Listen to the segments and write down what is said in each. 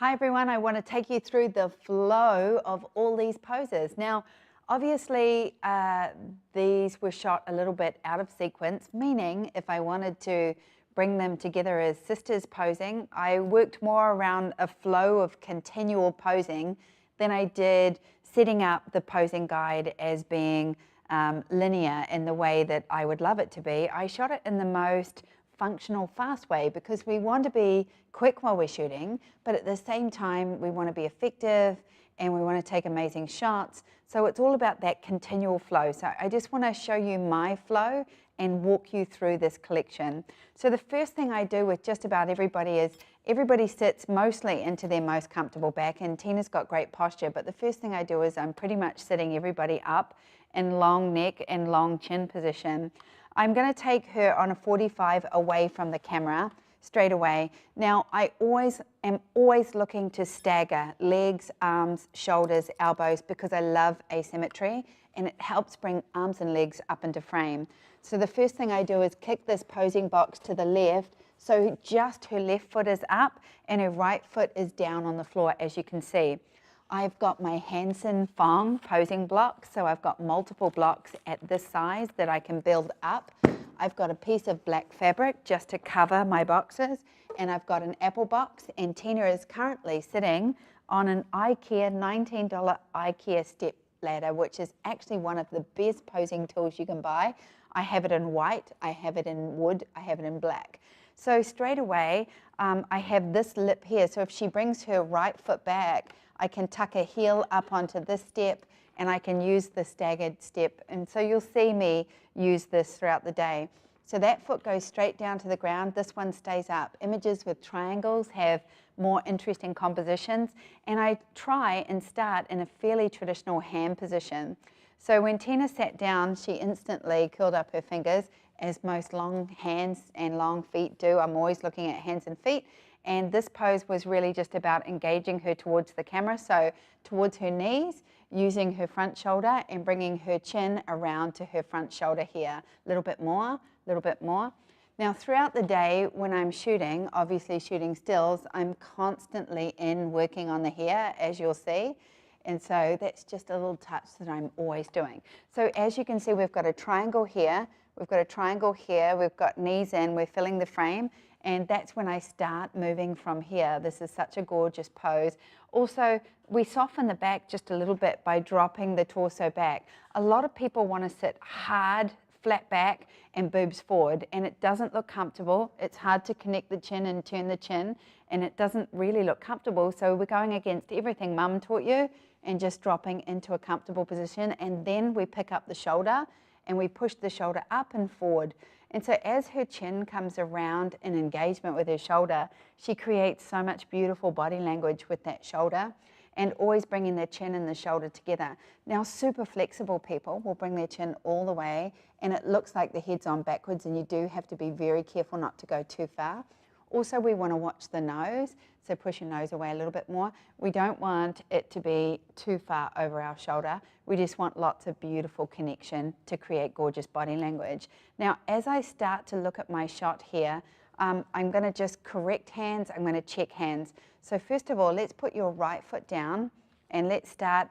Hi everyone, I want to take you through the flow of all these poses. Now, obviously, these were shot a little bit out of sequence, meaning if I wanted to bring them together as sisters posing, I worked more around a flow of continual posing than I did setting up the posing guide as being linear in the way that I would love it to be. I shot it in the most functional, fast way because we want to be quick while we're shooting, but at the same time, we want to be effective and we want to take amazing shots. So it's all about that continual flow. So I just want to show you my flow and walk you through this collection. So the first thing I do with just about everybody is everybody sits mostly into their most comfortable back, and Tina's got great posture, but the first thing I do is I'm pretty much sitting everybody up in long neck and long chin position. I'm going to take her on a 45 away from the camera straight away. Now, I am always looking to stagger legs, arms, shoulders, elbows, because I love asymmetry and it helps bring arms and legs up into frame. So the first thing I do is kick this posing box to the left, so just her left foot is up and her right foot is down on the floor, as you can see. I've got my Hansen Fong posing block, so I've got multiple blocks at this size that I can build up. I've got a piece of black fabric just to cover my boxes, and I've got an apple box, and Tina is currently sitting on an IKEA, $19 IKEA step ladder, which is actually one of the best posing tools you can buy. I have it in white, I have it in wood, I have it in black. So straight away, I have this lip here, so if she brings her right foot back, I can tuck a heel up onto this step and I can use the staggered step. And so you'll see me use this throughout the day. So that foot goes straight down to the ground. This one stays up. Images with triangles have more interesting compositions. And I try and start in a fairly traditional hand position. So when Tina sat down, she instantly curled up her fingers, as most long hands and long feet do. I'm always looking at hands and feet. And this pose was really just about engaging her towards the camera, so towards her knees, using her front shoulder and bringing her chin around to her front shoulder here. A little bit more, a little bit more. Now throughout the day when I'm shooting, obviously shooting stills, I'm constantly working on the hair, as you'll see. And so that's just a little touch that I'm always doing. So as you can see, we've got a triangle here, we've got a triangle here, we've got knees in, we're filling the frame. And that's when I start moving from here. This is such a gorgeous pose. Also, we soften the back just a little bit by dropping the torso back. A lot of people want to sit hard, flat back and boobs forward, and it doesn't look comfortable. It's hard to connect the chin and turn the chin, and it doesn't really look comfortable. So we're going against everything Mum taught you and just dropping into a comfortable position. And then we pick up the shoulder and we push the shoulder up and forward. And so as her chin comes around in engagement with her shoulder, she creates so much beautiful body language with that shoulder, and always bringing their chin and the shoulder together. Now, super flexible people will bring their chin all the way, and it looks like the head's on backwards, and you do have to be very careful not to go too far. Also, we want to watch the nose, so push your nose away a little bit more. We don't want it to be too far over our shoulder. We just want lots of beautiful connection to create gorgeous body language. Now, as I start to look at my shot here, I'm going to just correct hands, I'm going to check hands. So first of all, let's put your right foot down, and let's start,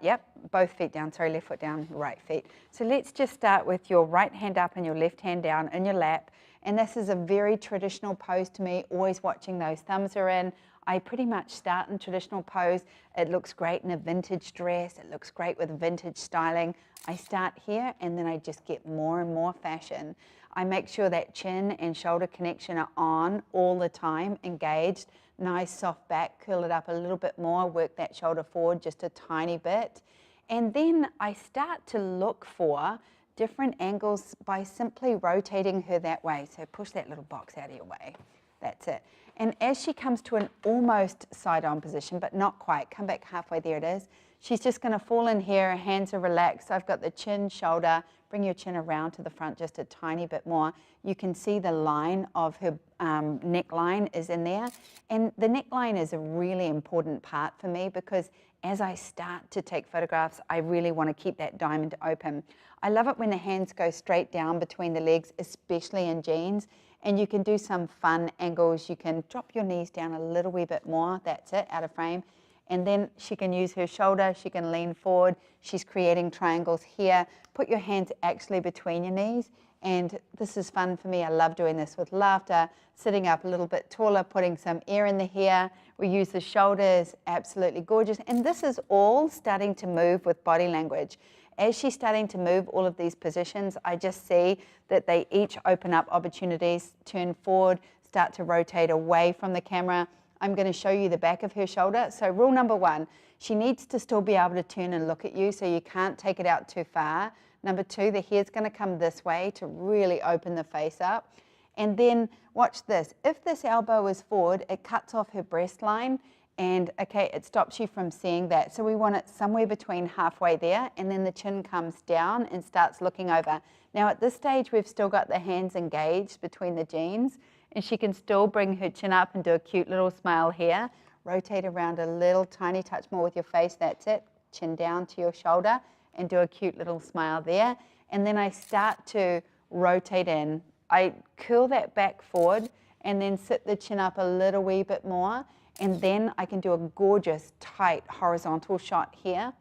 both feet down, sorry, left foot down, right feet. So let's just start with your right hand up and your left hand down in your lap. And this is a very traditional pose to me, always watching those thumbs are in. I pretty much start in traditional pose. It looks great in a vintage dress. It looks great with vintage styling. I start here and then I just get more and more fashion. I make sure that chin and shoulder connection are on all the time, engaged. Nice soft back, curl it up a little bit more, work that shoulder forward just a tiny bit. And then I start to look for different angles by simply rotating her that way. So push that little box out of your way. That's it. And as she comes to an almost side-on position, but not quite, come back halfway, there it is. She's just going to fall in here, her hands are relaxed. So I've got the chin, shoulder, bring your chin around to the front just a tiny bit more. You can see the line of her neckline is in there. And the neckline is a really important part for me because as I start to take photographs, I really want to keep that diamond open. I love it when the hands go straight down between the legs, especially in jeans. And you can do some fun angles. You can drop your knees down a little wee bit more. That's it, out of frame. And then she can use her shoulder. She can lean forward. She's creating triangles here. Put your hands actually between your knees. And this is fun for me. I love doing this with laughter, sitting up a little bit taller, putting some air in the hair. We use the shoulders, absolutely gorgeous. And this is all starting to move with body language. As she's starting to move all of these positions, I just see that they each open up opportunities, turn forward, start to rotate away from the camera. I'm going to show you the back of her shoulder. So rule number 1, she needs to still be able to turn and look at you, so you can't take it out too far. Number 2, the hair's going to come this way to really open the face up. And then watch this. If this elbow is forward, it cuts off her breast line, and okay, it stops you from seeing that. So we want it somewhere between halfway there, and then the chin comes down and starts looking over. Now at this stage, we've still got the hands engaged between the jeans, and she can still bring her chin up and do a cute little smile here. Rotate around a little tiny touch more with your face. That's it. Chin down to your shoulder and do a cute little smile there. And then I start to rotate in. I curl that back forward and then sit the chin up a little wee bit more. And then I can do a gorgeous, tight, horizontal shot here.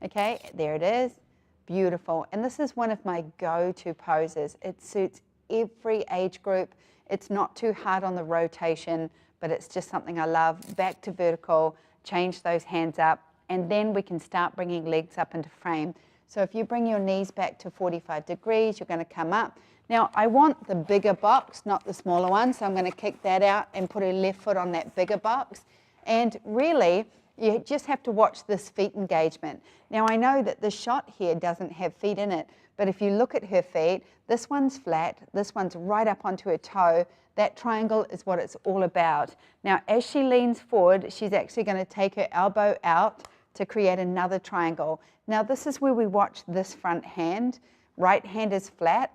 Okay, there it is. Beautiful. And this is one of my go-to poses. It suits every age group. It's not too hard on the rotation, but it's just something I love. Back to vertical, change those hands up, and then we can start bringing legs up into frame. So if you bring your knees back to 45 degrees, you're going to come up. Now I want the bigger box, not the smaller one, so I'm going to kick that out and put her left foot on that bigger box. And really, you just have to watch this feet engagement. Now I know that the shot here doesn't have feet in it, but if you look at her feet, this one's flat, this one's right up onto her toe. That triangle is what it's all about. Now as she leans forward, she's actually going to take her elbow out to create another triangle. Now this is where we watch this front hand. Right hand is flat.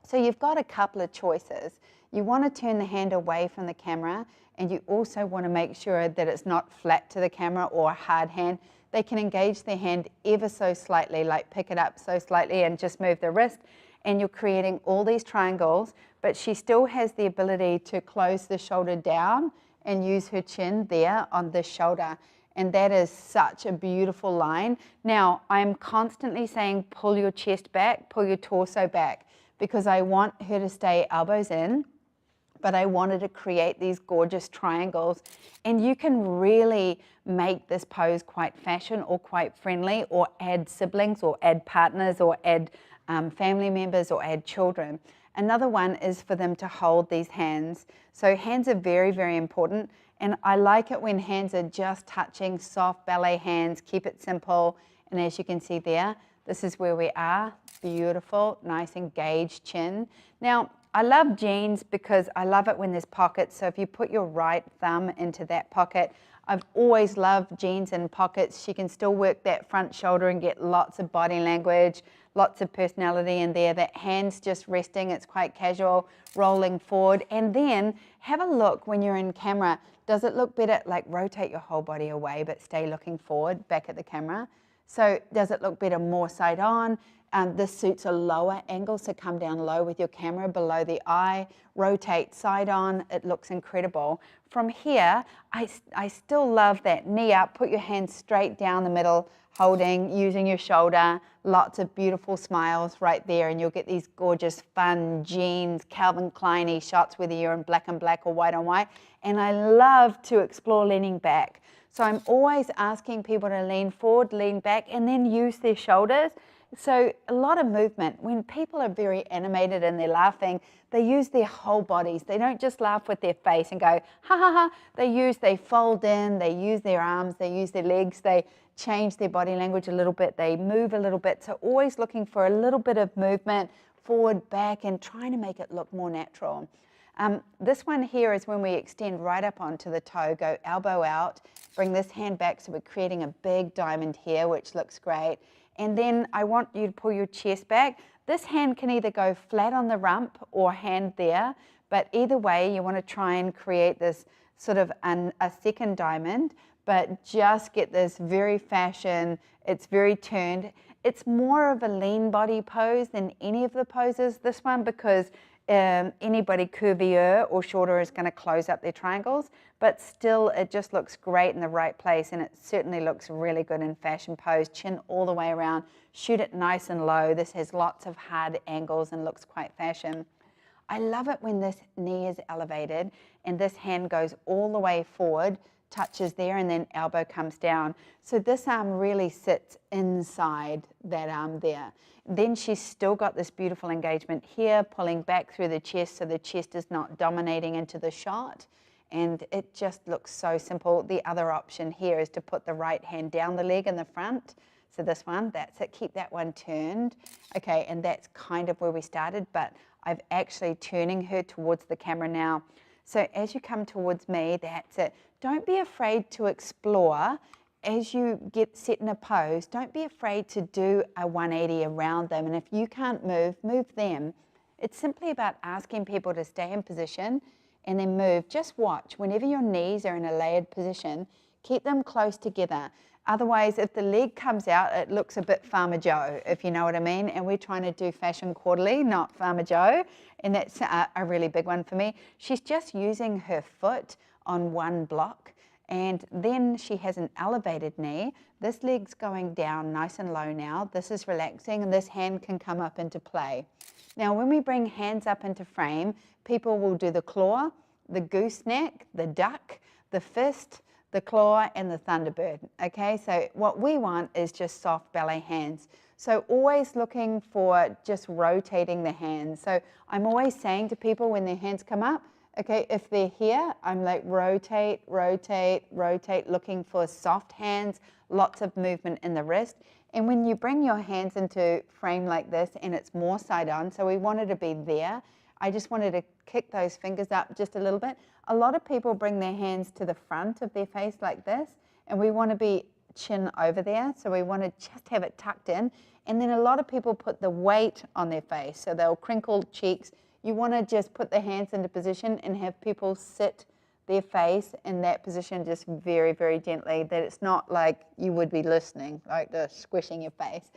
So you've got a couple of choices. You want to turn the hand away from the camera, and you also want to make sure that it's not flat to the camera or a hard hand. They can engage their hand ever so slightly, like pick it up so slightly and just move the wrist, and you're creating all these triangles, but she still has the ability to close the shoulder down and use her chin there on this shoulder. And that is such a beautiful line. Now, I'm constantly saying pull your chest back, pull your torso back, because I want her to stay elbows in, but I wanted to create these gorgeous triangles. And you can really make this pose quite fashion or quite friendly, or add siblings or add partners or add family members or add children. Another one is for them to hold these hands. So hands are very, very important. And I like it when hands are just touching, soft ballet hands, keep it simple. And as you can see there, this is where we are. Beautiful, nice engaged chin. Now, I love jeans because I love it when there's pockets. So if you put your right thumb into that pocket, I've always loved jeans in pockets. She can still work that front shoulder and get lots of body language, lots of personality in there. That hand's just resting, it's quite casual, rolling forward. And then have a look when you're in camera. Does it look better? Like rotate your whole body away, but stay looking forward, back at the camera. So does it look better more side on? This suits a lower angle, so come down low with your camera below the eye, rotate side on, it looks incredible. From here, I still love that knee up, put your hands straight down the middle, holding, using your shoulder, lots of beautiful smiles right there, and you'll get these gorgeous, fun jeans, Calvin Klein-y shots, whether you're in black and black or white on white. And I love to explore leaning back. So I'm always asking people to lean forward, lean back, and then use their shoulders. So a lot of movement. When people are very animated and they're laughing, they use their whole bodies. They don't just laugh with their face and go, ha ha ha. They fold in, they use their arms, they use their legs, they change their body language a little bit, they move a little bit. So always looking for a little bit of movement, forward, back, and trying to make it look more natural. This one here is when we extend right up onto the toe, go elbow out, bring this hand back, so we're creating a big diamond here, which looks great. And then I want you to pull your chest back. This hand can either go flat on the rump or hand there, but either way, you want to try and create this sort of a second diamond, but just get this very fashion, it's very turned. It's more of a lean body pose than any of the poses, this one, because Anybody curvier or shorter is going to close up their triangles, but still it just looks great in the right place, and it certainly looks really good in fashion pose. Chin all the way around, shoot it nice and low. This has lots of hard angles and looks quite fashion. I love it when this knee is elevated and this hand goes all the way forward, touches there, and then elbow comes down. So this arm really sits inside that arm there. Then she's still got this beautiful engagement here, pulling back through the chest so the chest is not dominating into the shot. And it just looks so simple. The other option here is to put the right hand down the leg in the front. So this one, that's it, keep that one turned. Okay, and that's kind of where we started, but I'm actually turning her towards the camera now. So as you come towards me, that's it. Don't be afraid to explore. As you get set in a pose, don't be afraid to do a 180 around them. And if you can't move, move them. It's simply about asking people to stay in position and then move. Just watch. Whenever your knees are in a layered position, keep them close together. Otherwise, if the leg comes out, it looks a bit Farmer Joe, if you know what I mean. And we're trying to do Fashion Quarterly, not Farmer Joe. And that's a really big one for me. She's just using her foot on one block. And then she has an elevated knee. This leg's going down nice and low now. This is relaxing, and this hand can come up into play. Now, when we bring hands up into frame, people will do the claw, the gooseneck, the duck, the fist, the claw, and the thunderbird. Okay, so what we want is just soft ballet hands. So always looking for just rotating the hands. So I'm always saying to people when their hands come up, okay, if they're here, I'm like rotate, rotate, rotate, looking for soft hands, lots of movement in the wrist. And when you bring your hands into frame like this and it's more side on, so we wanted to be there, I just wanted to kick those fingers up just a little bit. A lot of people bring their hands to the front of their face like this, and we want to be chin over there, so we want to just have it tucked in. And then a lot of people put the weight on their face, so they'll crinkle cheeks. You want to just put the hands into position and have people sit their face in that position just very, very gently, that it's not like you would be listening, like the squishing your face.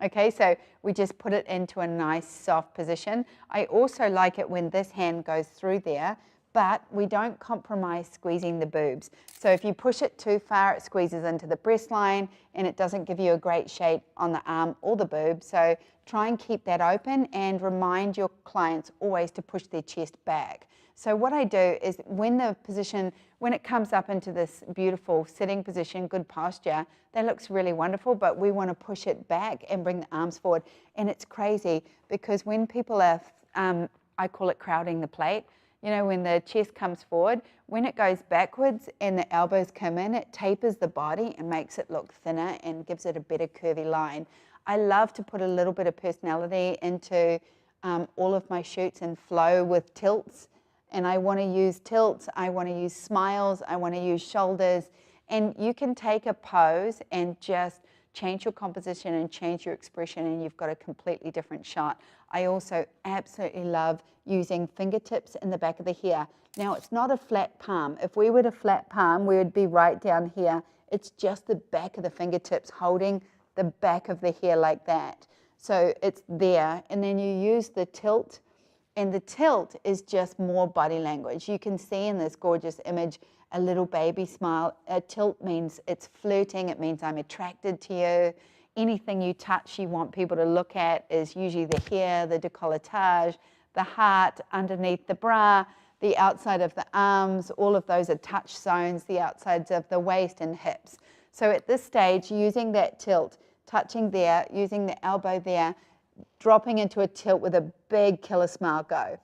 Okay, so we just put it into a nice soft position. I also like it when this hand goes through there, but we don't compromise squeezing the boobs. So if you push it too far, it squeezes into the breast line and it doesn't give you a great shape on the arm or the boob. So try and keep that open and remind your clients always to push their chest back. So what I do is when it comes up into this beautiful sitting position, good posture, that looks really wonderful, but we want to push it back and bring the arms forward. And it's crazy because when people are, I call it crowding the plate, you know, when the chest comes forward, when it goes backwards and the elbows come in, it tapers the body and makes it look thinner and gives it a better curvy line. I love to put a little bit of personality into all of my shoots and flow with tilts. And I want to use tilts, I want to use smiles, I want to use shoulders. And you can take a pose and just change your composition and change your expression, and you've got a completely different shot. I also absolutely love using fingertips in the back of the hair. Now, it's not a flat palm. If we were to flat palm, we would be right down here. It's just the back of the fingertips holding the back of the hair like that. So it's there, and then you use the tilt. And the tilt is just more body language. You can see in this gorgeous image a little baby smile. A tilt means it's flirting. It means I'm attracted to you. Anything you touch you want people to look at is usually the hair, the décolletage, the heart, underneath the bra, the outside of the arms. All of those are touch zones, the outsides of the waist and hips. So at this stage, using that tilt, touching there, using the elbow there, dropping into a tilt with a big killer smile, go.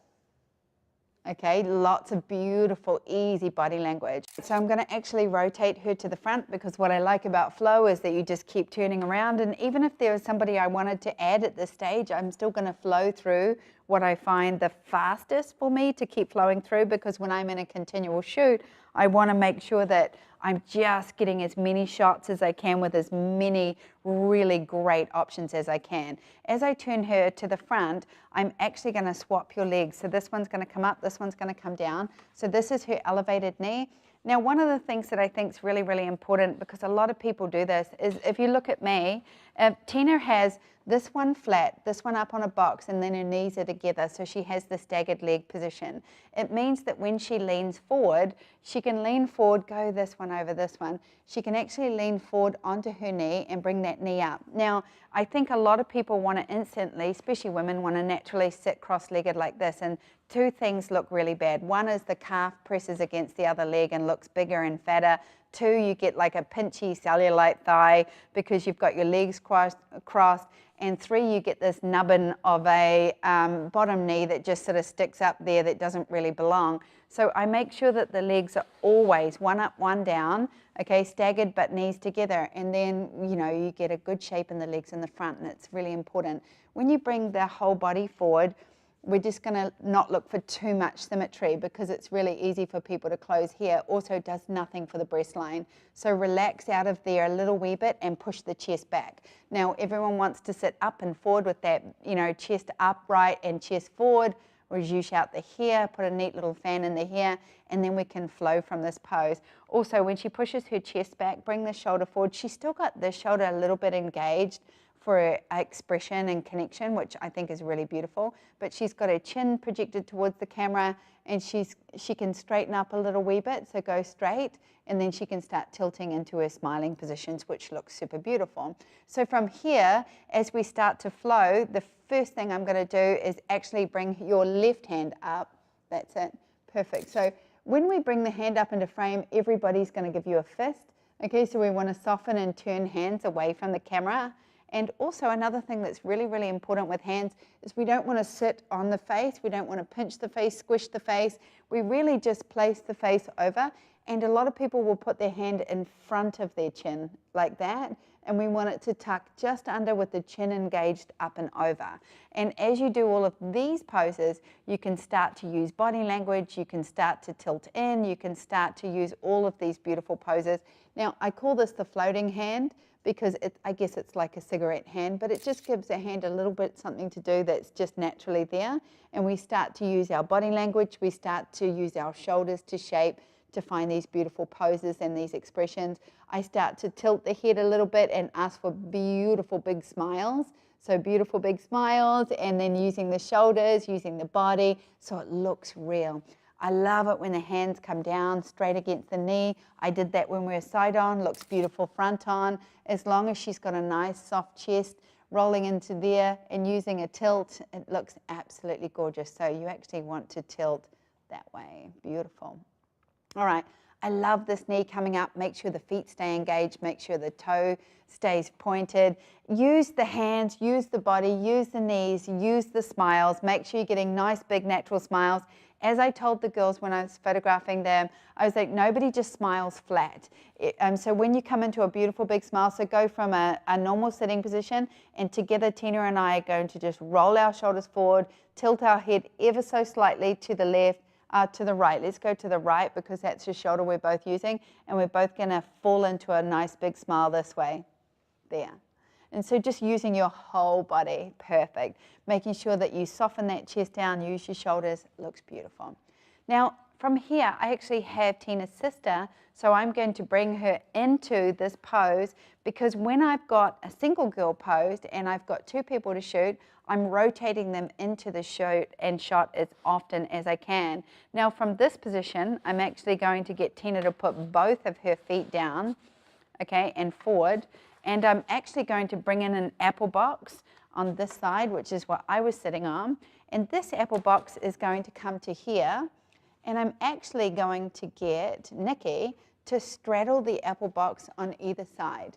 Okay, lots of beautiful, easy body language. So I'm going to actually rotate her to the front, because what I like about flow is that you just keep turning around, and even if there was somebody I wanted to add at this stage, I'm still going to flow through what I find the fastest for me to keep flowing through, because when I'm in a continual shoot, I want to make sure that I'm just getting as many shots as I can with as many really great options as I can. As I turn her to the front, I'm actually going to swap your legs. So this one's going to come up, this one's going to come down. So this is her elevated knee. Now, one of the things that I think is really, really important, because a lot of people do this, is if you look at me, Tina has This one flat, this one up on a box, and then her knees are together, so she has the staggered leg position. It means that when she leans forward, she can lean forward, go this one over this one. She can actually lean forward onto her knee and bring that knee up. Now, I think a lot of people want to instantly, especially women, want to naturally sit cross-legged like this, and two things look really bad. One is the calf presses against the other leg and looks bigger and fatter. Two, you get like a pinchy cellulite thigh because you've got your legs crossed. And three, you get this nubbin of a bottom knee that just sort of sticks up there that doesn't really belong. So I make sure that the legs are always one up, one down, okay, staggered but knees together. And then, you know, you get a good shape in the legs in the front, and it's really important. When you bring the whole body forward, we're just going to not look for too much symmetry because it's really easy for people to close here. Also does nothing for the breast line. So relax out of there a little wee bit and push the chest back. Now everyone wants to sit up and forward with that, you know, chest upright and chest forward. Reduce out the hair, put a neat little fan in the hair, and then we can flow from this pose. Also, when she pushes her chest back, bring the shoulder forward. She's still got the shoulder a little bit engaged for expression and connection, which I think is really beautiful. But she's got her chin projected towards the camera, and she can straighten up a little wee bit, so go straight, and then she can start tilting into her smiling positions, which looks super beautiful. So from here, as we start to flow, the first thing I'm going to do is actually bring your left hand up. That's it. Perfect. So when we bring the hand up into frame, everybody's going to give you a fist. Okay, so we want to soften and turn hands away from the camera. And also another thing that's really, really important with hands is we don't want to sit on the face. We don't want to pinch the face, squish the face. We really just place the face over. And a lot of people will put their hand in front of their chin like that. And we want it to tuck just under with the chin engaged up and over. And as you do all of these poses, you can start to use body language. You can start to tilt in. You can start to use all of these beautiful poses. Now, I call this the floating hand, because I guess it's like a cigarette hand, but it just gives a hand a little bit something to do that's just naturally there. And we start to use our body language, we start to use our shoulders to shape, to find these beautiful poses and these expressions. I start to tilt the head a little bit and ask for beautiful big smiles. So beautiful big smiles, and then using the shoulders, using the body, so it looks real. I love it when the hands come down straight against the knee. I did that when we were side on, looks beautiful front on. As long as she's got a nice soft chest rolling into there and using a tilt, it looks absolutely gorgeous. So you actually want to tilt that way. Beautiful. All right, I love this knee coming up. Make sure the feet stay engaged, make sure the toe stays pointed. Use the hands, use the body, use the knees, use the smiles. Make sure you're getting nice, big, natural smiles. As I told the girls when I was photographing them, I was like, nobody just smiles flat. So when you come into a beautiful big smile, so go from a normal sitting position, and together Tina and I are going to just roll our shoulders forward, tilt our head ever so slightly to the left, to the right. Let's go to the right because that's the shoulder we're both using, and we're both going to fall into a nice big smile this way. There. And so just using your whole body, perfect. Making sure that you soften that chest down, use your shoulders, looks beautiful. Now, from here, I actually have Tina's sister, so I'm going to bring her into this pose because when I've got a single girl posed and I've got two people to shoot, I'm rotating them into the shoot and shot as often as I can. Now, from this position, I'm actually going to get Tina to put both of her feet down, okay, and forward. And I'm actually going to bring in an apple box on this side, which is what I was sitting on. And this apple box is going to come to here. And I'm actually going to get Nikki to straddle the apple box on either side.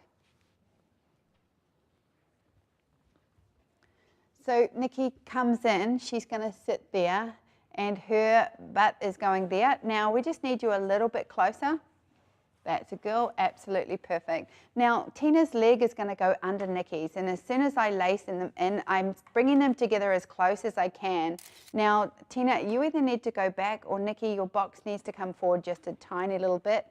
So Nikki comes in, she's going to sit there, and her butt is going there. Now we just need you a little bit closer. That's a girl, absolutely perfect. Now, Tina's leg is going to go under Nikki's, and as soon as I lace them in, I'm bringing them together as close as I can. Now, Tina, you either need to go back, or Nikki, your box needs to come forward just a tiny little bit.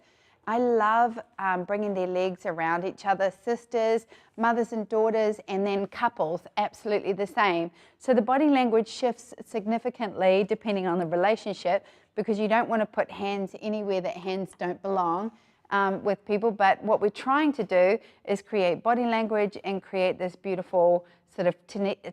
I love bringing their legs around each other, sisters, mothers and daughters, and then couples, absolutely the same. So the body language shifts significantly depending on the relationship, because you don't want to put hands anywhere that hands don't belong. with people, but what we're trying to do is create body language and create this beautiful sort of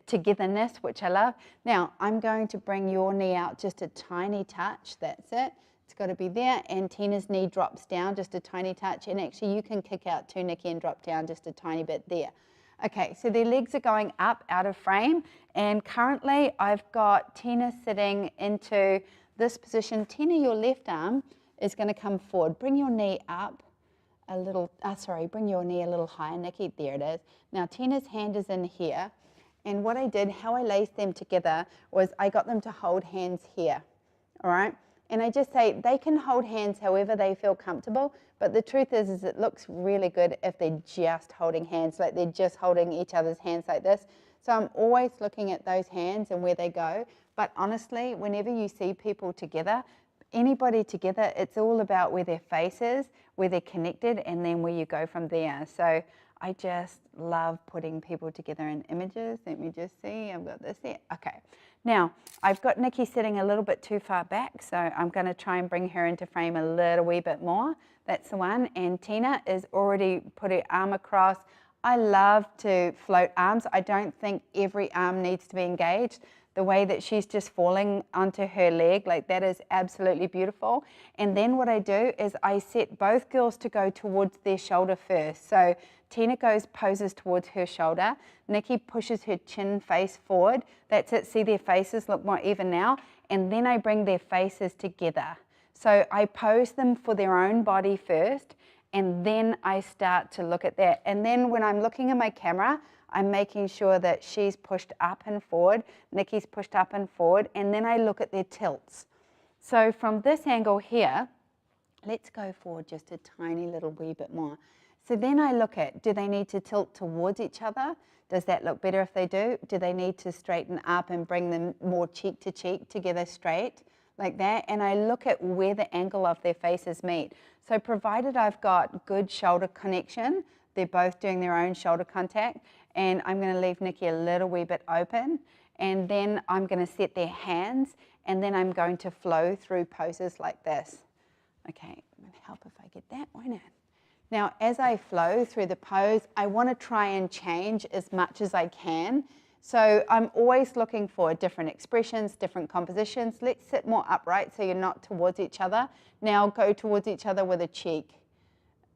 togetherness, which I love. Now, I'm going to bring your knee out just a tiny touch. That's it. It's got to be there. And Tina's knee drops down just a tiny touch. And actually, you can kick out too, Nikki, and drop down just a tiny bit there. Okay, so their legs are going up out of frame. And currently, I've got Tina sitting into this position. Tina, your left arm is going to come forward. Bring your knee up a little, bring your knee a little higher, Nikki, there it is. Now Tina's hand is in here, and what I did, how I laced them together was I got them to hold hands here, all right? And I just say they can hold hands however they feel comfortable, but the truth is it looks really good if they're just holding hands, like they're just holding each other's hands like this. So I'm always looking at those hands and where they go, but honestly, whenever you see people together, anybody together, it's all about where their face is, where they're connected, and then where you go from there. So I just love putting people together in images. Let me just see, I've got this there. Okay, now I've got Nikki sitting a little bit too far back, so I'm gonna try and bring her into frame a little wee bit more. That's the one, and Tina is already put her arm across. I love to float arms. I don't think every arm needs to be engaged. The way that she's just falling onto her leg, like that is absolutely beautiful. And then what I do is I set both girls to go towards their shoulder first. So Tina poses towards her shoulder. Nikki pushes her chin face forward. That's it, see their faces look more even now. And then I bring their faces together. So I pose them for their own body first, and then I start to look at that. And then when I'm looking at my camera, I'm making sure that she's pushed up and forward, Nikki's pushed up and forward, and then I look at their tilts. So from this angle here, let's go forward just a tiny little wee bit more. So then I look at, do they need to tilt towards each other? Does that look better if they do? Do they need to straighten up and bring them more cheek to cheek together straight, like that? And I look at where the angle of their faces meet. So provided I've got good shoulder connection, they're both doing their own shoulder contact, and I'm going to leave Nikki a little wee bit open, and then I'm going to set their hands, and then I'm going to flow through poses like this. Okay, help if I get that, won't it? Now, as I flow through the pose, I want to try and change as much as I can. So I'm always looking for different expressions, different compositions. Let's sit more upright so you're not towards each other. Now go towards each other with a cheek.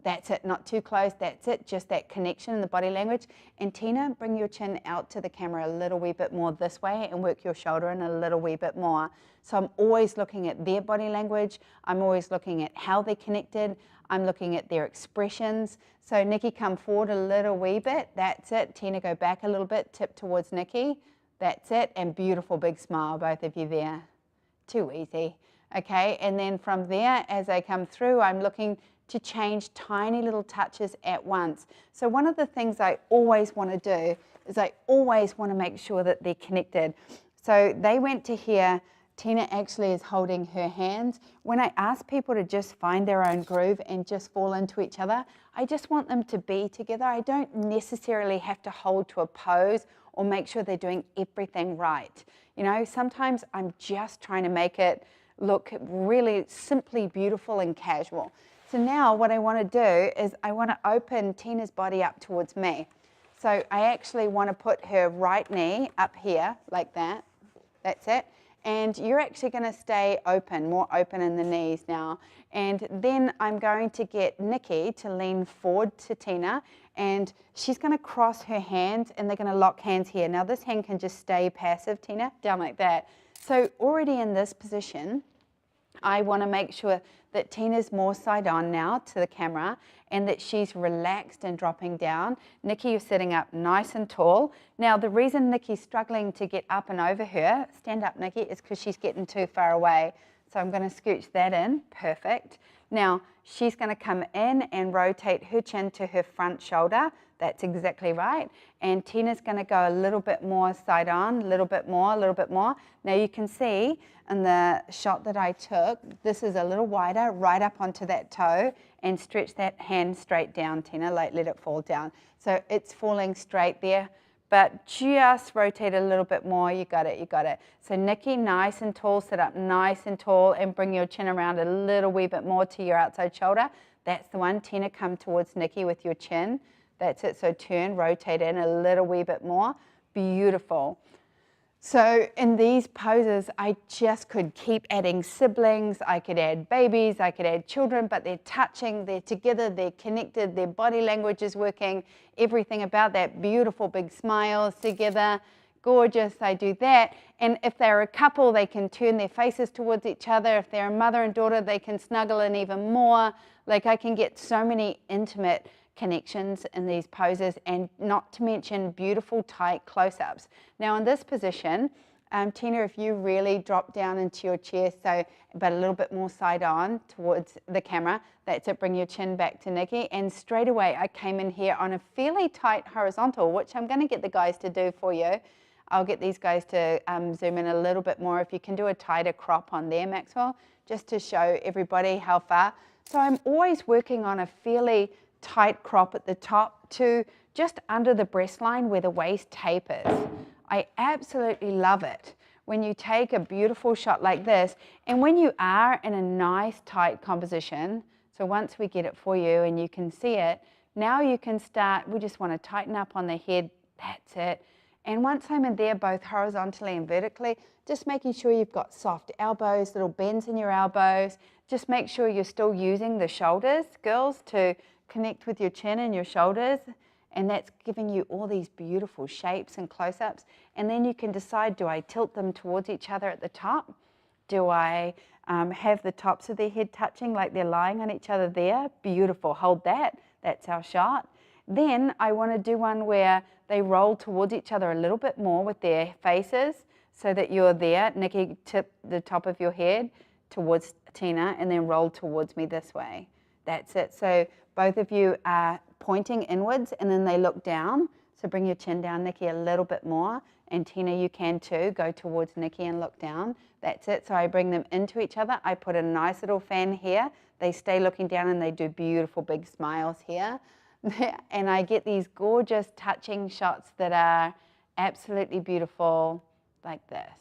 That's it, not too close, that's it, just that connection in the body language. And Tina, bring your chin out to the camera a little wee bit more this way and work your shoulder in a little wee bit more. So I'm always looking at their body language, I'm always looking at how they're connected, I'm looking at their expressions. So Nikki, come forward a little wee bit, that's it. Tina, go back a little bit, tip towards Nikki, that's it, and beautiful big smile, both of you there. Too easy, okay? And then from there, as I come through, I'm looking to change tiny little touches at once. So one of the things I always want to do is I always want to make sure that they're connected. So they went to here, Tina actually is holding her hands. When I ask people to just find their own groove and just fall into each other, I just want them to be together. I don't necessarily have to hold to a pose or make sure they're doing everything right. You know, sometimes I'm just trying to make it look really simply beautiful and casual. So now what I want to do is I want to open Tina's body up towards me. So I actually want to put her right knee up here like that. That's it. And you're actually going to stay open, more open in the knees now. And then I'm going to get Nikki to lean forward to Tina, and she's going to cross her hands and they're going to lock hands here. Now this hand can just stay passive, Tina, down like that. So already in this position, I want to make sure that Tina's more side on now to the camera and that she's relaxed and dropping down. Nikki, you're sitting up nice and tall. Now, the reason Nikki's struggling to get up and over her, stand up, Nikki, is because she's getting too far away. So I'm going to scooch that in. Perfect. Now, she's going to come in and rotate her chin to her front shoulder. That's exactly right. And Tina's going to go a little bit more side on, a little bit more, a little bit more. Now you can see in the shot that I took, this is a little wider, right up onto that toe, and stretch that hand straight down, Tina, like let it fall down. So it's falling straight there, but just rotate a little bit more. You got it, you got it. So Nikki, nice and tall, sit up nice and tall and bring your chin around a little wee bit more to your outside shoulder. That's the one. Tina, come towards Nikki with your chin. That's it. So turn, rotate in a little wee bit more. Beautiful. So in these poses, I just could keep adding siblings, I could add babies, I could add children, but they're touching, they're together, they're connected, their body language is working, everything about that, beautiful big smiles together, gorgeous, I do that. And if they're a couple, they can turn their faces towards each other. If they're a mother and daughter, they can snuggle in even more. Like I can get so many intimate connections in these poses, and not to mention beautiful tight close-ups. Now in this position, Tina, if you really drop down into your chair, so but a little bit more side on towards the camera, that's it, bring your chin back to Nikki, and straight away I came in here on a fairly tight horizontal, which I'm going to get the guys to do for you. I'll get these guys to zoom in a little bit more. If you can do a tighter crop on there, Maxwell, just to show everybody how far. So I'm always working on a fairly tight crop at the top to just under the breast line where the waist tapers. I absolutely love it when you take a beautiful shot like this, and when you are in a nice tight composition. So once we get it for you and you can see it, now you can start, we just want to tighten up on the head, that's it. And once I'm in there both horizontally and vertically, just making sure you've got soft elbows, little bends in your elbows. Just make sure you're still using the shoulders, girls, to connect with your chin and your shoulders, and that's giving you all these beautiful shapes and close-ups. And then you can decide, do I tilt them towards each other at the top? Do I have the tops of their head touching like they're lying on each other there? Beautiful, hold that, that's our shot. Then I want to do one where they roll towards each other a little bit more with their faces, so that you're there. Nikki, tip the top of your head towards Tina and then roll towards me this way. That's it. So both of you are pointing inwards and then they look down. So bring your chin down, Nikki, a little bit more. And Tina, you can too. Go towards Nikki and look down. That's it. So I bring them into each other. I put a nice little fan here. They stay looking down and they do beautiful big smiles here. And I get these gorgeous touching shots that are absolutely beautiful like this.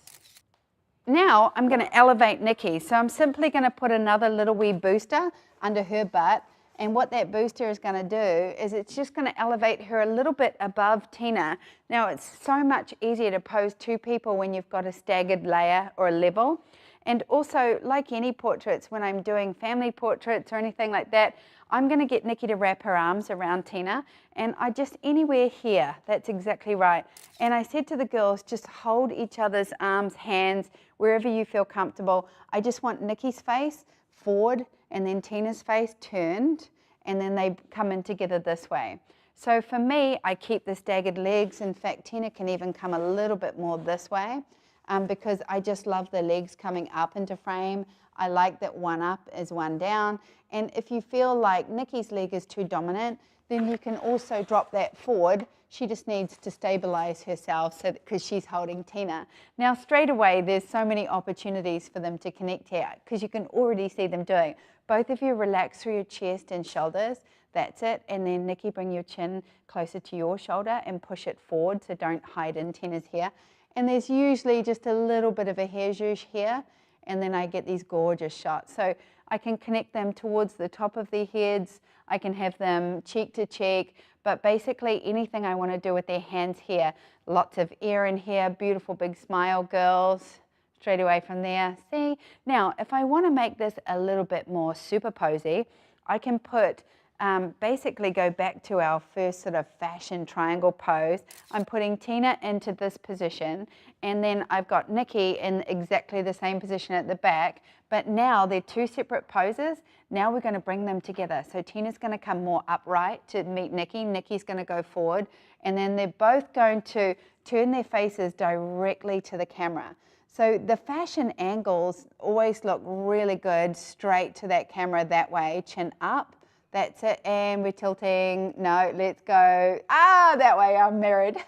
Now I'm going to elevate Nikki. So I'm simply going to put another little wee booster under her butt. And what that booster is going to do is it's just going to elevate her a little bit above Tina. Now it's so much easier to pose two people when you've got a staggered layer or a level. And also, like any portraits, when I'm doing family portraits or anything like that, I'm going to get Nikki to wrap her arms around Tina, and I just anywhere here, that's exactly right. And I said to the girls, just hold each other's arms, hands, wherever you feel comfortable. I just want Nikki's face forward and then Tina's face turned, and then they come in together this way. So for me, I keep the staggered legs. In fact, Tina can even come a little bit more this way. Because I just love the legs coming up into frame. I like that one up is one down. And if you feel like Nikki's leg is too dominant, then you can also drop that forward. She just needs to stabilize herself because she's holding Tina. Now straight away, there's so many opportunities for them to connect here because you can already see them doing. Both of you relax through your chest and shoulders. That's it. And then Nikki, bring your chin closer to your shoulder and push it forward, so don't hide in Tina's hair. And there's usually just a little bit of a hair zhuzh here, and then I get these gorgeous shots. So I can connect them towards the top of their heads, I can have them cheek to cheek, but basically anything I want to do with their hands here. Lots of air in here, beautiful big smile, girls, straight away from there. See? Now, if I want to make this a little bit more super posy, I can put basically go back to our first sort of fashion triangle pose. I'm putting Tina into this position, and then I've got Nikki in exactly the same position at the back, but now they're two separate poses. Now we're going to bring them together. So Tina's going to come more upright to meet Nikki. Nikki's going to go forward, and then they're both going to turn their faces directly to the camera. So the fashion angles always look really good straight to that camera that way, chin up. That's it, and we're tilting. No, let's go. That way, I'm married.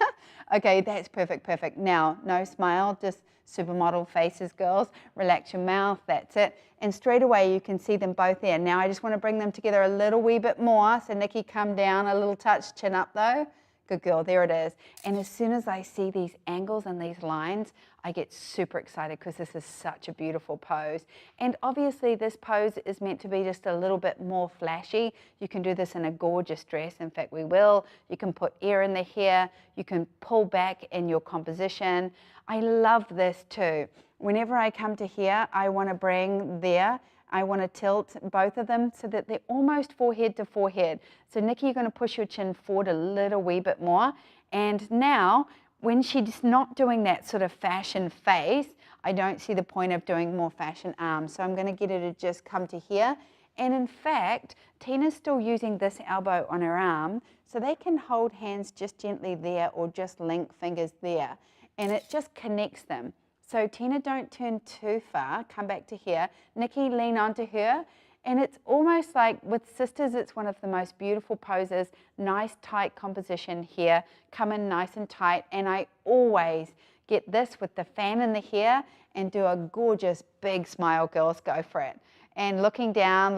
Okay, that's perfect, perfect. Now, no smile, just supermodel faces, girls. Relax your mouth, that's it. And straight away, you can see them both there. Now, I just want to bring them together a little wee bit more. So Nikki, come down a little touch, chin up though. Good girl, there it is. And as soon as I see these angles and these lines, I get super excited because this is such a beautiful pose. And obviously this pose is meant to be just a little bit more flashy. You can do this in a gorgeous dress. In fact, we will. You can put air in the hair. You can pull back in your composition. I love this too. Whenever I come to here, I want to bring there. I want to tilt both of them so that they're almost forehead to forehead. So Nikki, you're going to push your chin forward a little wee bit more. And now, when she's not doing that sort of fashion face, I don't see the point of doing more fashion arms. So I'm going to get her to just come to here. And in fact, Tina's still using this elbow on her arm, so they can hold hands just gently there or just link fingers there. And it just connects them. So Tina, don't turn too far, come back to here. Nikki, lean onto her. And it's almost like with sisters, it's one of the most beautiful poses, nice tight composition here, come in nice and tight. And I always get this with the fan in the hair and do a gorgeous big smile, girls, go for it. And looking down,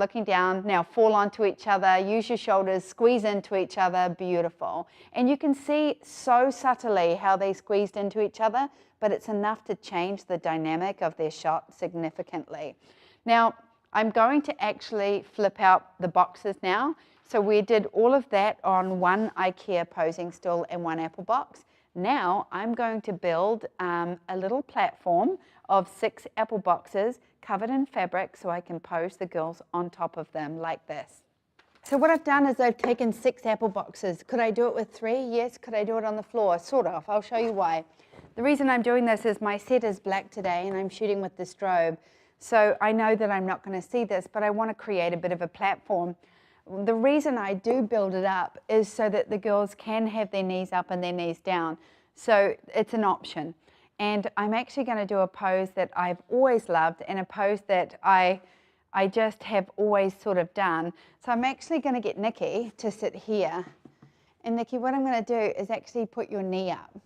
now fall onto each other, use your shoulders, squeeze into each other, beautiful. And you can see so subtly how they squeezed into each other, but it's enough to change the dynamic of their shot significantly. Now, I'm going to actually flip out the boxes now. So we did all of that on one IKEA posing stool and one apple box. Now I'm going to build a little platform of 6 apple boxes covered in fabric so I can pose the girls on top of them like this. So what I've done is I've taken 6 apple boxes. Could I do it with 3? Yes. Could I do it on the floor? Sort of. I'll show you why. The reason I'm doing this is my set is black today and I'm shooting with the strobe. So I know that I'm not going to see this, but I want to create a bit of a platform. The reason I do build it up is so that the girls can have their knees up and their knees down. So it's an option. And I'm actually going to do a pose that I've always loved and a pose that I just have always sort of done. So I'm actually going to get Nikki to sit here. And Nikki, what I'm going to do is actually put your knee up.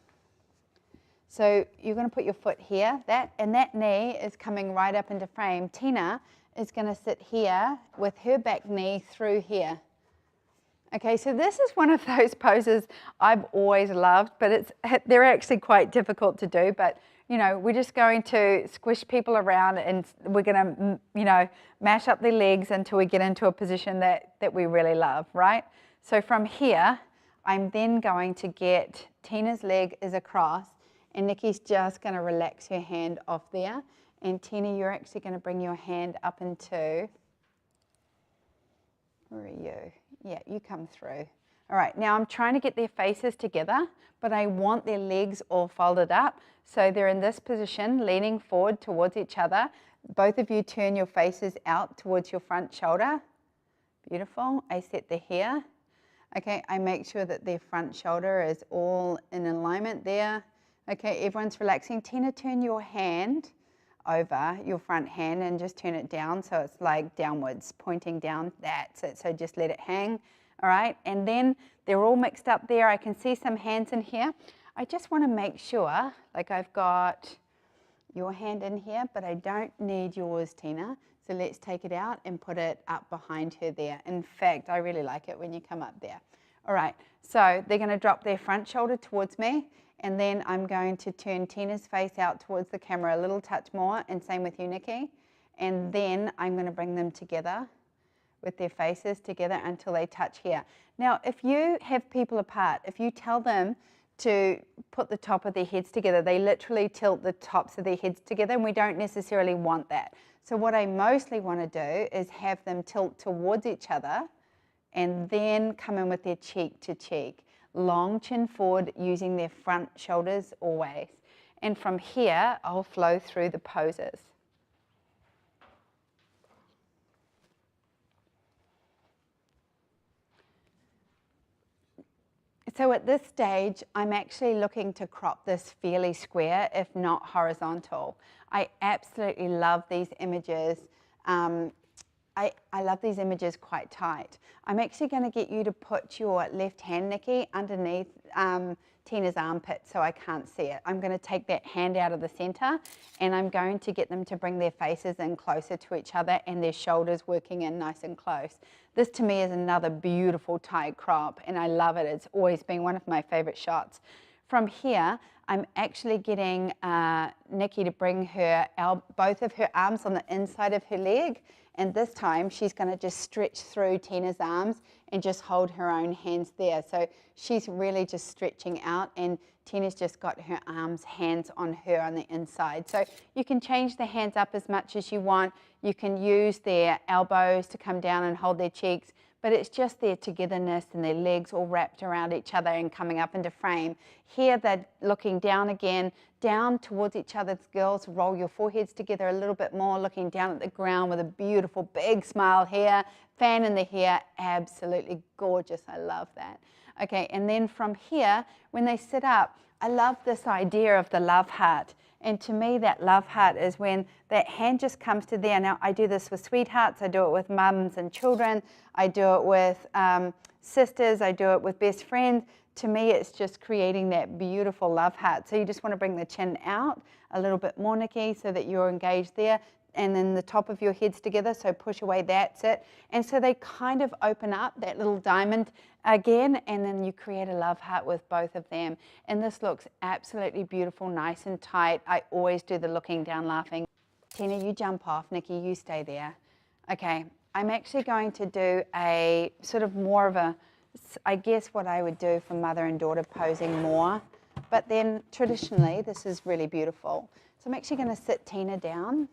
So you're going to put your foot here, and that knee is coming right up into frame. Tina is going to sit here with her back knee through here. Okay, so this is one of those poses I've always loved, but they're actually quite difficult to do. But, you know, we're just going to squish people around and we're going to, you know, mash up their legs until we get into a position that we really love, right? So from here, I'm then going to get Tina's leg is across and Nikki's just going to relax her hand off there. And Tina, you're actually going to bring your hand up into, where are you? Yeah, you come through. All right, now I'm trying to get their faces together, but I want their legs all folded up. So they're in this position, leaning forward towards each other. Both of you turn your faces out towards your front shoulder. Beautiful. I set the hair. Okay, I make sure that their front shoulder is all in alignment there. Okay, everyone's relaxing. Tina, turn your hand over, your front hand, and just turn it down so it's like downwards, pointing down. That's it. So just let it hang. All right, and then they're all mixed up there. I can see some hands in here. I just want to make sure, like I've got your hand in here, but I don't need yours, Tina. So let's take it out and put it up behind her there. In fact, I really like it when you come up there. All right, so they're going to drop their front shoulder towards me, and then I'm going to turn Tina's face out towards the camera a little touch more, and same with you, Nikki. And then I'm going to bring them together with their faces together until they touch here. Now, if you have people apart, if you tell them to put the top of their heads together, they literally tilt the tops of their heads together, and we don't necessarily want that. So what I mostly want to do is have them tilt towards each other and then come in with their cheek to cheek. Long chin forward, using their front shoulders always. And from here, I'll flow through the poses. So at this stage, I'm actually looking to crop this fairly square, if not horizontal. I absolutely love these images. I love these images quite tight. I'm actually going to get you to put your left hand, Nikki, underneath Tina's armpit so I can't see it. I'm going to take that hand out of the center and I'm going to get them to bring their faces in closer to each other and their shoulders working in nice and close. This to me is another beautiful tight crop and I love it. It's always been one of my favorite shots. From here, I'm actually getting Nikki to bring both of her arms on the inside of her leg, and this time she's going to just stretch through Tina's arms and just hold her own hands there. So she's really just stretching out and Tina's just got her hands on her on the inside. So you can change the hands up as much as you want. You can use their elbows to come down and hold their cheeks, but it's just their togetherness and their legs all wrapped around each other and coming up into frame. Here they're looking down again, down towards each other's girls. Roll your foreheads together a little bit more, looking down at the ground with a beautiful big smile here, fan in the hair, absolutely gorgeous. I love that. Okay, and then from here, when they sit up, I love this idea of the love heart. And to me, that love heart is when that hand just comes to there. Now, I do this with sweethearts. I do it with mums and children. I do it with sisters. I do it with best friends. To me, it's just creating that beautiful love heart. So you just want to bring the chin out a little bit more, Nikki, so that you're engaged there. And then the top of your heads together, so push away, that's it. And so they kind of open up that little diamond again, and then you create a love heart with both of them. And this looks absolutely beautiful, nice and tight. I always do the looking down laughing. Tina, you jump off. Nikki, you stay there. Okay, I'm actually going to do a sort of more of a, I guess what I would do for mother and daughter posing more, but then traditionally this is really beautiful. So I'm actually going to sit Tina down.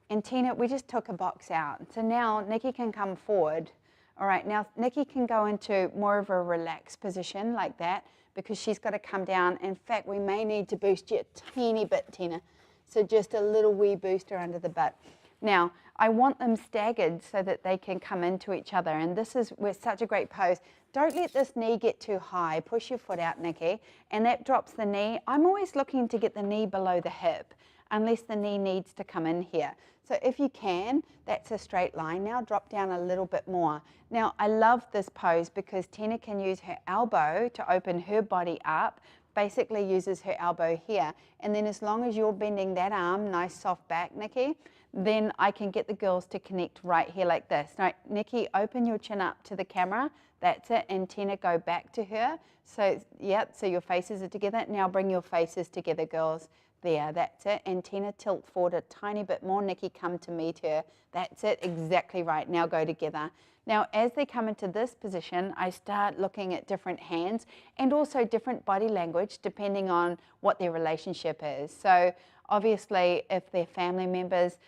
And Tina, we just took a box out. So now Nikki can come forward. All right, now Nikki can go into more of a relaxed position like that because she's got to come down. In fact, we may need to boost you a teeny bit, Tina. So just a little wee booster under the butt. Now, I want them staggered so that they can come into each other. And this is, we're such a great pose. Don't let this knee get too high. Push your foot out, Nikki. And that drops the knee. I'm always looking to get the knee below the hip, unless the knee needs to come in here. So if you can, that's a straight line. Now drop down a little bit more. Now I love this pose because Tina can use her elbow to open her body up, basically uses her elbow here. And then as long as you're bending that arm, nice soft back, Nikki, then I can get the girls to connect right here like this. Now, Nikki, open your chin up to the camera. That's it. And Tina, go back to her. So, yep, so your faces are together. Now bring your faces together, girls. There, that's it. And Tina, tilt forward a tiny bit more. Nikki, come to meet her. That's it, exactly right. Now go together. Now, as they come into this position, I start looking at different hands and also different body language depending on what their relationship is. So obviously, if they're family members,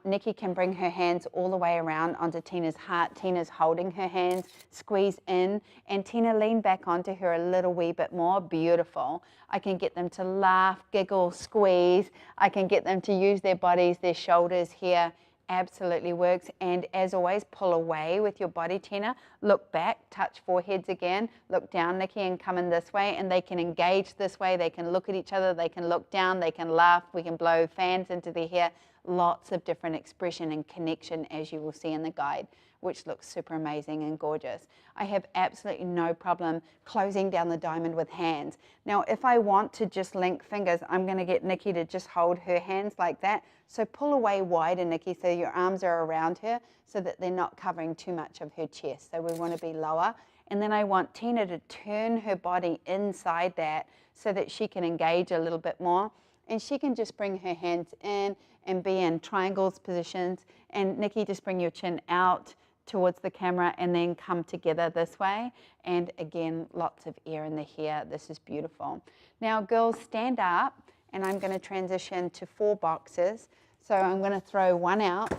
Nikki can bring her hands all the way around onto Tina's heart. Tina's holding her hands, squeeze in, and Tina lean back onto her a little wee bit more. Beautiful. I can get them to laugh, giggle, squeeze. I can get them to use their bodies, their shoulders here. Absolutely works. And as always, pull away with your body, Tina. Look back, touch foreheads again. Look down, Nikki, and come in this way. And they can engage this way. They can look at each other. They can look down. They can laugh. We can blow fans into their hair. Lots of different expression and connection, as you will see in the guide, which looks super amazing and gorgeous. I have absolutely no problem closing down the diamond with hands. Now, if I want to just link fingers, I'm going to get Nikki to just hold her hands like that. So pull away wider, Nikki, so your arms are around her so that they're not covering too much of her chest. So we want to be lower. And then I want Tina to turn her body inside that so that she can engage a little bit more. And she can just bring her hands in and be in triangles positions. And Nikki, just bring your chin out towards the camera and then come together this way. And again, lots of air in the hair. This is beautiful. Now, girls, stand up, and I'm going to transition to 4 boxes. So I'm going to throw one out.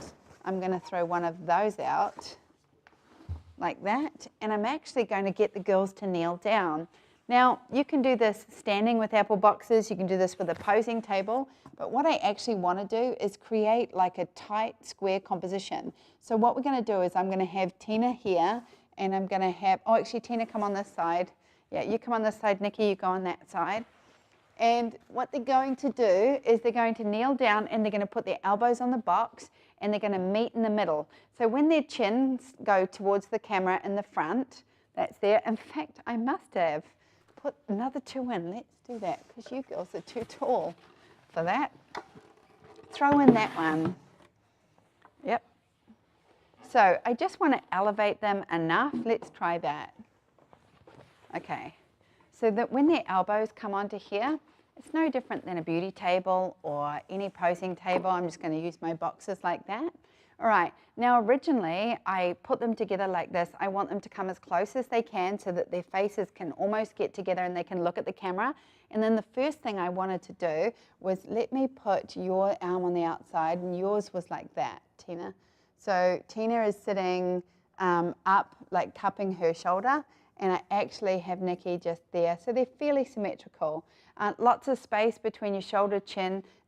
I'm going to throw one of those out like that. And I'm actually going to get the girls to kneel down. Now, you can do this standing with apple boxes. You can do this with a posing table. But what I actually want to do is create like a tight square composition. So what we're going to do is I'm going to have Tina here, and I'm going to have, oh, actually, Tina, come on this side. Yeah, you come on this side. Nikki, you go on that side. And what they're going to do is they're going to kneel down and they're going to put their elbows on the box and they're going to meet in the middle. So when their chins go towards the camera in the front, that's there. In fact, I must have put another 2 in. Let's do that because you girls are too tall for that. Throw in that one. Yep. So I just want to elevate them enough. Let's try that. Okay. So that when their elbows come onto here, it's no different than a beauty table or any posing table. I'm just going to use my boxes like that. All right, now originally I put them together like this. I want them to come as close as they can so that their faces can almost get together and they can look at the camera. And then the first thing I wanted to do was let me put your arm on the outside, and yours was like that, Tina. So Tina is sitting up, like cupping her shoulder, and I actually have Nikki just there. So they're fairly symmetrical. Lots of space between your shoulder,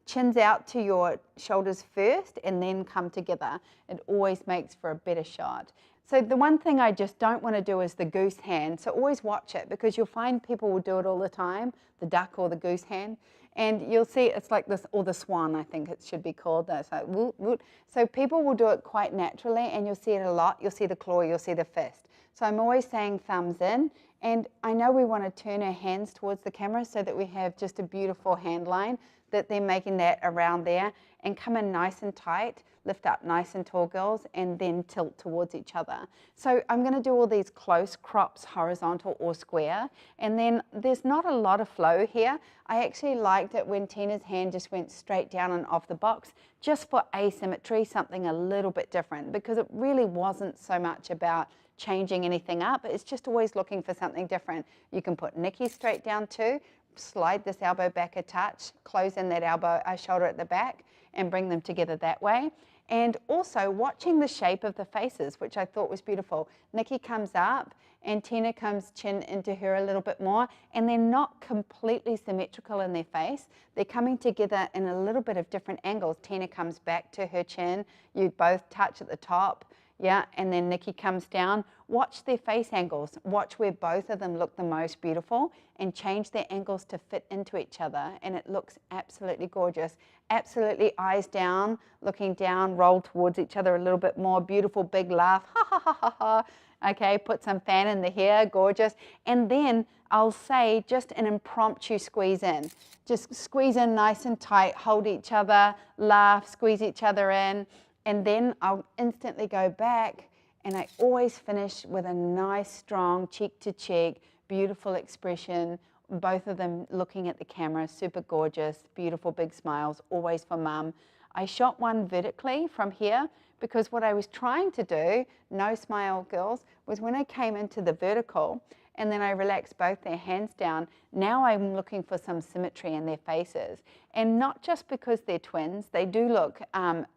chins out to your shoulders first and then come together. It always makes for a better shot. So the one thing I just don't want to do is the goose hand. So always watch it because you'll find people will do it all the time, the duck or the goose hand. And you'll see it's like this, or the swan, I think it should be called. That's like woot, woot. So people will do it quite naturally and you'll see it a lot. You'll see the claw, you'll see the fist. So I'm always saying thumbs in. And I know we want to turn our hands towards the camera so that we have just a beautiful hand line, that they're making that around there, and come in nice and tight, lift up nice and tall, girls, and then tilt towards each other. So I'm going to do all these close crops, horizontal or square, and then there's not a lot of flow here. I actually liked it when Tina's hand just went straight down and off the box, just for asymmetry, something a little bit different, because it really wasn't so much about changing anything up. It's just always looking for something different. You can put Nikki straight down too, slide this elbow back a touch, close in that elbow, shoulder at the back, and bring them together that way. And also watching the shape of the faces, which I thought was beautiful. Nikki comes up and Tina comes chin into her a little bit more, and they're not completely symmetrical in their face. They're coming together in a little bit of different angles. Tina comes back to her chin, you both touch at the top, yeah, and then Nikki comes down. Watch their face angles. Watch where both of them look the most beautiful and change their angles to fit into each other, and it looks absolutely gorgeous. Absolutely eyes down, looking down, roll towards each other a little bit more. Beautiful big laugh, ha ha ha ha ha. Okay, put some fan in the hair, gorgeous. And then I'll say just an impromptu squeeze in. Just squeeze in nice and tight, hold each other, laugh, squeeze each other in. And then I'll instantly go back, and I always finish with a nice, strong, cheek to cheek, beautiful expression, both of them looking at the camera, super gorgeous, beautiful big smiles, always for mum. I shot one vertically from here because what I was trying to do, no smile girls, was when I came into the vertical and then I relaxed both their hands down, now I'm looking for some symmetry in their faces. And not just because they're twins, they do look,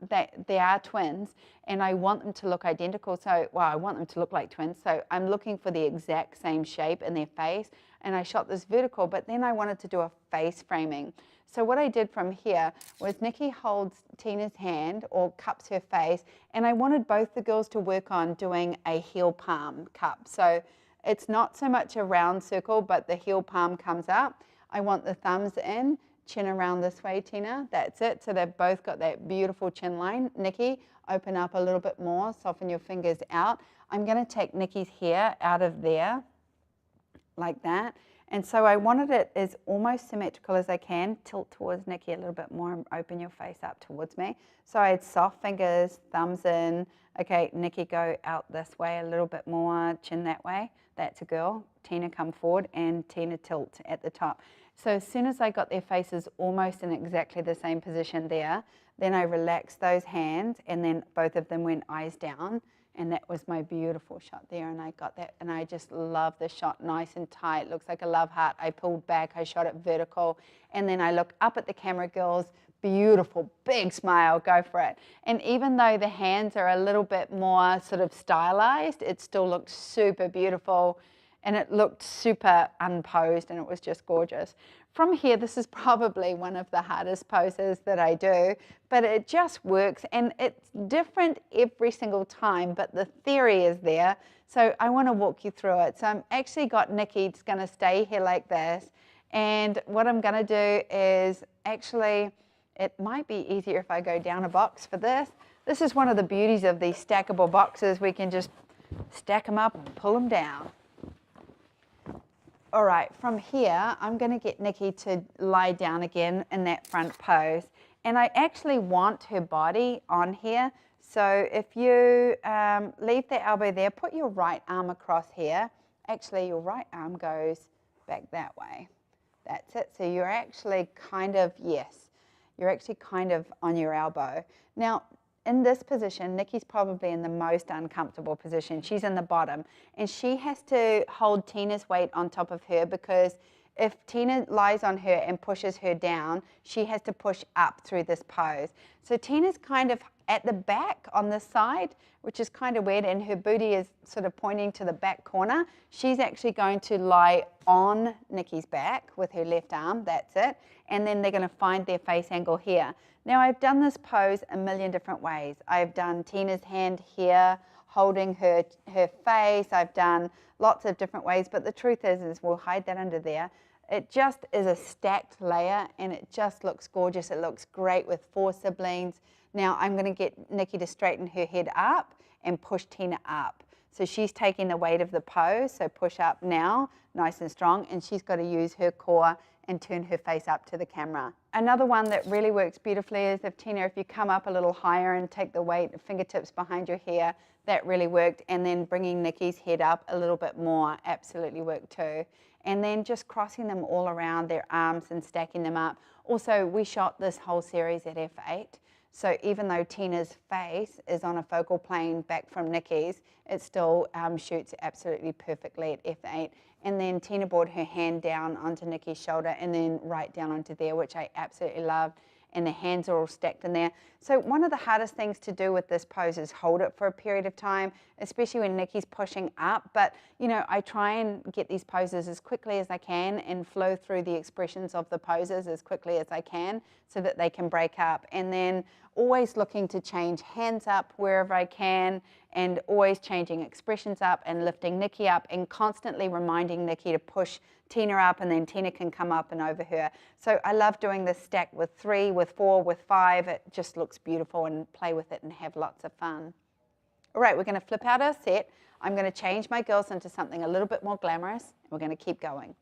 they are twins, and I want them to look identical. So, well, I want them to look like twins. So I'm looking for the exact same shape in their face, and I shot this vertical, but then I wanted to do a face framing. So what I did from here was Nikki holds Tina's hand or cups her face, and I wanted both the girls to work on doing a heel palm cup. So it's not so much a round circle, but the heel palm comes up. I want the thumbs in, chin around this way, Tina. That's it. So they've both got that beautiful chin line. Nikki, open up a little bit more, soften your fingers out. I'm going to take Nikki's hair out of there, like that. And so I wanted it as almost symmetrical as I can. Tilt towards Nikki a little bit more and open your face up towards me. So I had soft fingers, thumbs in. Okay, Nikki, go out this way a little bit more, chin that way. That's a girl. Tina, come forward, and Tina, tilt at the top. So as soon as I got their faces almost in exactly the same position there, then I relaxed those hands, and then both of them went eyes down, and that was my beautiful shot there, and I got that, and I just love the shot, nice and tight, looks like a love heart. I pulled back, I shot it vertical, and then I look up at the camera, girls, beautiful, big smile, go for it. And even though the hands are a little bit more sort of stylized, it still looks super beautiful, and it looked super unposed, and it was just gorgeous. From here, this is probably one of the hardest poses that I do, but it just works, and it's different every single time, but the theory is there. So I want to walk you through it. So I'm actually got Nikki going to stay here like this, and what I'm going to do is actually, it might be easier if I go down a box for this. This is one of the beauties of these stackable boxes. We can just stack them up and pull them down. All right, from here, I'm going to get Nikki to lie down again in that front pose. And I actually want her body on here. So if you leave the elbow there, put your right arm across here. Actually, your right arm goes back that way. That's it. So you're actually kind of, yes, you're actually kind of on your elbow. Now, in this position, Nikki's probably in the most uncomfortable position. She's in the bottom, and she has to hold Tina's weight on top of her, because if Tina lies on her and pushes her down, she has to push up through this pose. So Tina's kind of at the back on the side, which is kind of weird, and her booty is sort of pointing to the back corner. She's actually going to lie on Nikki's back with her left arm, that's it, and then they're going to find their face angle here. Now, I've done this pose a million different ways. I've done Tina's hand here, holding her face. I've done lots of different ways, but the truth is we'll hide that under there. It just is a stacked layer, and it just looks gorgeous. It looks great with 4 siblings. Now, I'm going to get Nikki to straighten her head up and push Tina up. So she's taking the weight of the pose, so push up now, nice and strong, and she's got to use her core and turn her face up to the camera. Another one that really works beautifully is if Tina, if you come up a little higher and take the weight, fingertips behind your hair, that really worked. And then bringing Nikki's head up a little bit more absolutely worked too. And then just crossing them all around their arms and stacking them up. Also, we shot this whole series at f8. So even though Tina's face is on a focal plane back from Nikki's, it still shoots absolutely perfectly at f8. And then Tina brought her hand down onto Nikki's shoulder and then right down onto there, which I absolutely loved. And the hands are all stacked in there. So one of the hardest things to do with this pose is hold it for a period of time, especially when Nikki's pushing up. But, you know, I try and get these poses as quickly as I can and flow through the expressions of the poses as quickly as I can so that they can break up. And then always looking to change hands up wherever I can, and always changing expressions up and lifting Nikki up and constantly reminding Nikki to push Tina up, and then Tina can come up and over her. So I love doing this stack with 3, with 4, with 5. It just looks beautiful, and play with it and have lots of fun. All right, we're going to flip out our set. I'm going to change my girls into something a little bit more glamorous, and we're going to keep going.